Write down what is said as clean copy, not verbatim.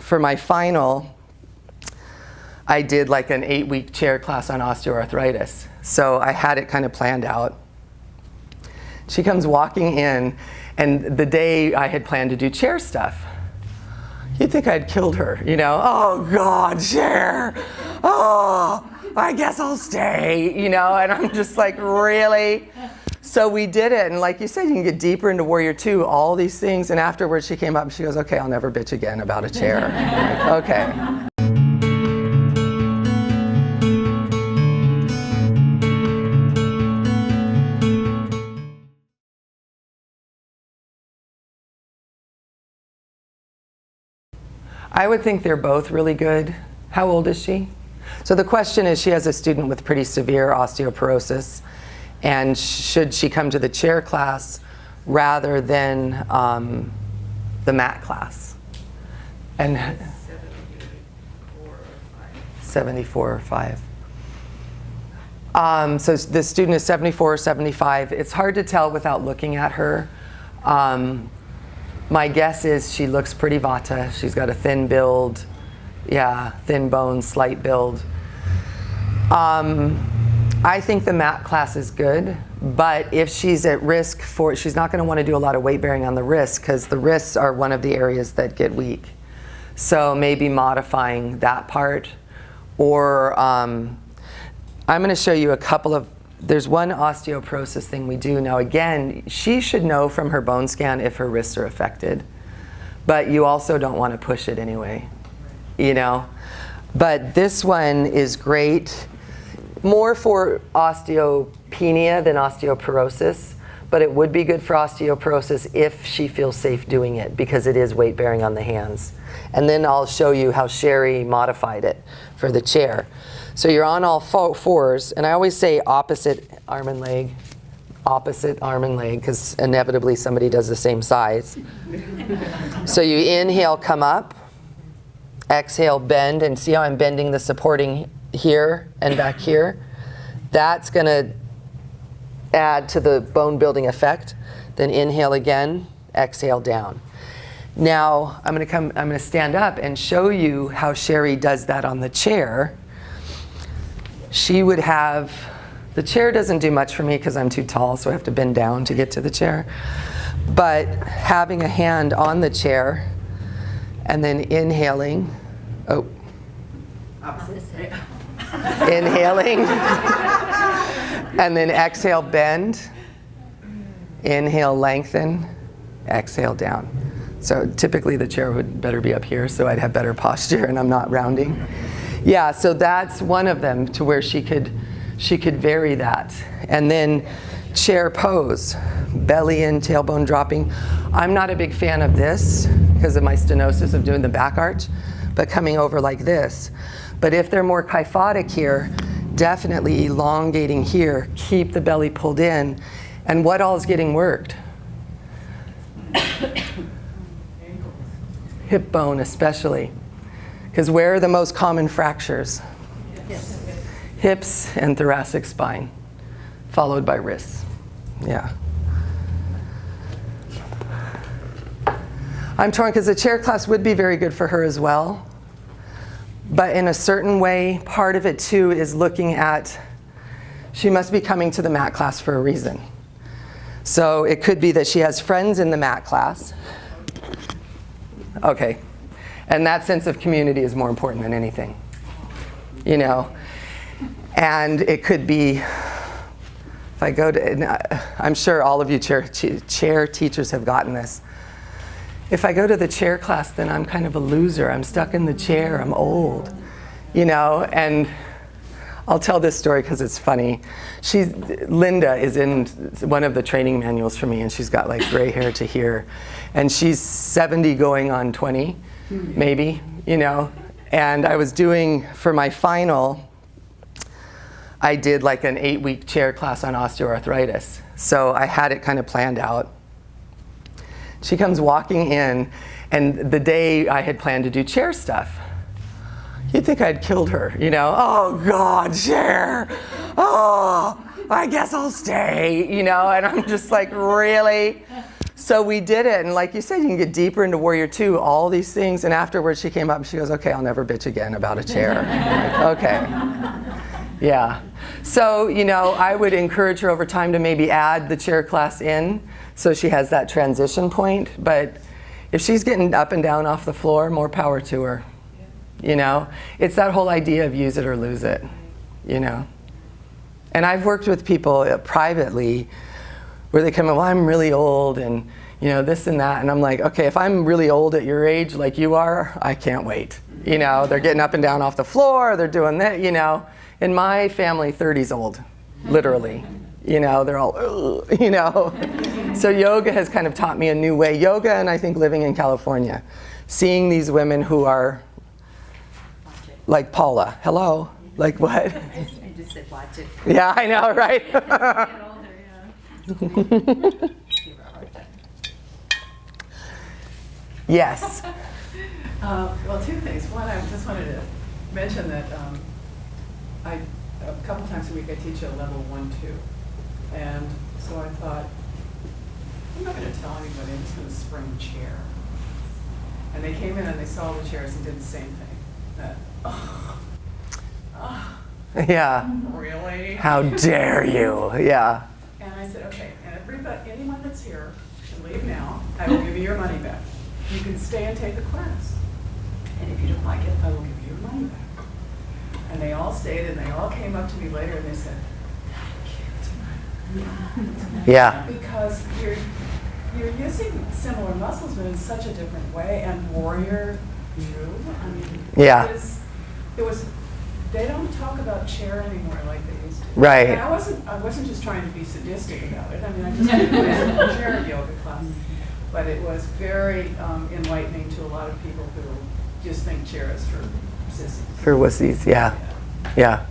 for my final, I did like an 8-week chair class on osteoarthritis. So I had it kind of planned out. She comes walking in, and the day I had planned to do chair stuff, you'd think I'd killed her, you know? Oh God, chair. Oh, I guess I'll stay, you know? And I'm just like, really? So we did it, and like you said, you can get deeper into Warrior 2, all these things, and afterwards she came up and she goes, okay, I'll never bitch again about a chair. I'm like, okay. I would think they're both really good. How old is she? So the question is, she has a student with pretty severe osteoporosis, and should she come to the chair class rather than the mat class? And 74 or 5. So the student is 74 or 75. It's hard to tell without looking at her. My guess is she looks pretty Vata. She's got a thin build, yeah, thin bones, slight build. I think the mat class is good, but if she's at risk for, she's not going to want to do a lot of weight bearing on the wrists, because the wrists are one of the areas that get weak. So maybe modifying that part, or I'm going to show you a couple of, there's one osteoporosis thing we do. Now again, she should know from her bone scan if her wrists are affected, but you also don't want to push it anyway, you know? But this one is great, more for osteopenia than osteoporosis, but it would be good for osteoporosis if she feels safe doing it, because it is weight bearing on the hands. And then I'll show you how Sherry modified it for the chair. So you're on all fours, and I always say opposite arm and leg, because inevitably somebody does the same size. So you inhale, come up, exhale, bend, and see how I'm bending the supporting here and back here? That's going to add to the bone building effect. Then inhale again, exhale down. Now I'm going to stand up and show you how Sherry does that on the chair. She would have, the chair doesn't do much for me because I'm too tall, so I have to bend down to get to the chair. But having a hand on the chair and then inhaling, inhaling, and then exhale, bend, inhale, lengthen, exhale, down. So typically the chair would better be up here, so I'd have better posture and I'm not rounding. Yeah, so that's one of them, to where she could vary that. And then chair pose, belly in, tailbone dropping. I'm not a big fan of this because of my stenosis of doing the back arch, but coming over like this. But if they're more kyphotic here, definitely elongating here, keep the belly pulled in. And what all is getting worked? Hip bone especially. Because where are the most common fractures? Yes. Hips and thoracic spine, followed by wrists. Yeah. I'm torn because the chair class would be very good for her as well. But in a certain way, part of it too is looking at, she must be coming to the mat class for a reason. So it could be that she has friends in the mat class. Okay. And that sense of community is more important than anything, you know. And it could be, if I go to, I'm sure all of you chair teachers have gotten this. If I go to the chair class, then I'm kind of a loser. I'm stuck in the chair, I'm old, you know. And I'll tell this story because it's funny. Linda is in one of the training manuals for me, and she's got like gray hair to here. And she's 70 going on 20. Maybe, you know. And I was doing, for my final, I did like an 8-week chair class on osteoarthritis. So I had it kind of planned out. She comes walking in, and the day I had planned to do chair stuff, you'd think I'd killed her, you know. Oh God, chair. Oh, I guess I'll stay, you know. And I'm just like, really? So we did it, and like you said, you can get deeper into Warrior 2, all these things, and afterwards she came up and she goes, okay, I'll never bitch again about a chair. Like, okay. Yeah. So, you know, I would encourage her over time to maybe add the chair class in so she has that transition point, but if she's getting up and down off the floor, more power to her. You know, it's that whole idea of use it or lose it, you know. And I've worked with people privately where they come in, well, I'm really old and, you know, this and that. And I'm like, okay, if I'm really old at your age like you are, I can't wait. You know, they're getting up and down off the floor, they're doing that, you know. In my family, 30's old, literally. You know, they're all, you know. So yoga has kind of taught me a new way. Yoga and I think living in California, seeing these women who are like Paula. Hello. Like what? I just said watch it. Yeah, I know, right? Yes. Well, two things. One, I just wanted to mention that a couple times a week I teach a level 1, 2. And so I thought, I'm not going to tell anybody, I'm just going to spring a chair. And they came in and they saw the chairs and did the same thing. Yeah. Really? How dare you? Yeah. And I said, okay, and anyone that's here can leave now. I will give you your money back. You can stay and take the class. And if you don't like it, I will give you your money back. And they all stayed, and they all came up to me later, and they said, Yeah. because you're using similar muscles, but in such a different way, and warrior too. I mean, Yeah. it was. They don't talk about chair anymore like they used to. Right. And I wasn't just trying to be sadistic about it. I mean, I just did a chair yoga class, but it was very enlightening to a lot of people who just think chair is for sissies. For wussies, yeah. Yeah.